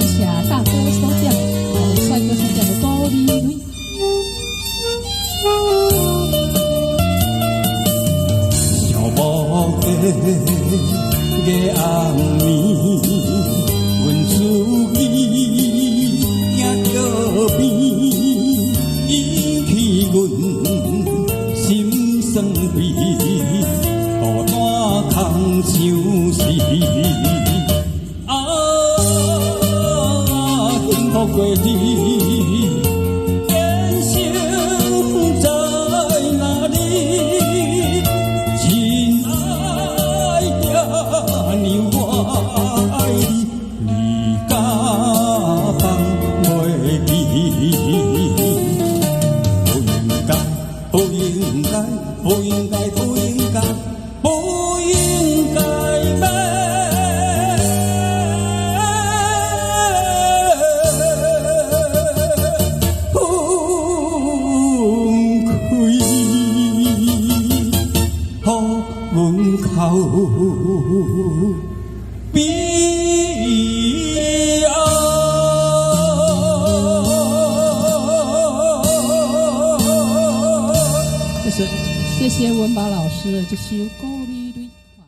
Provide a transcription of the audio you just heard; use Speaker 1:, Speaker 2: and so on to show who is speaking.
Speaker 1: 谢大哥所奖，帅哥所奖的鼓励。
Speaker 2: 小木的暗暝，阮思忆也搁变，引起阮心酸悲，孤单空相思。幸福过日，人生在哪里？亲爱的娘，我爱你，你敢放袂记？不应该，不应该，不应该，不应该，不应该靠悲哀。
Speaker 1: 谢谢文宝老师的这首歌。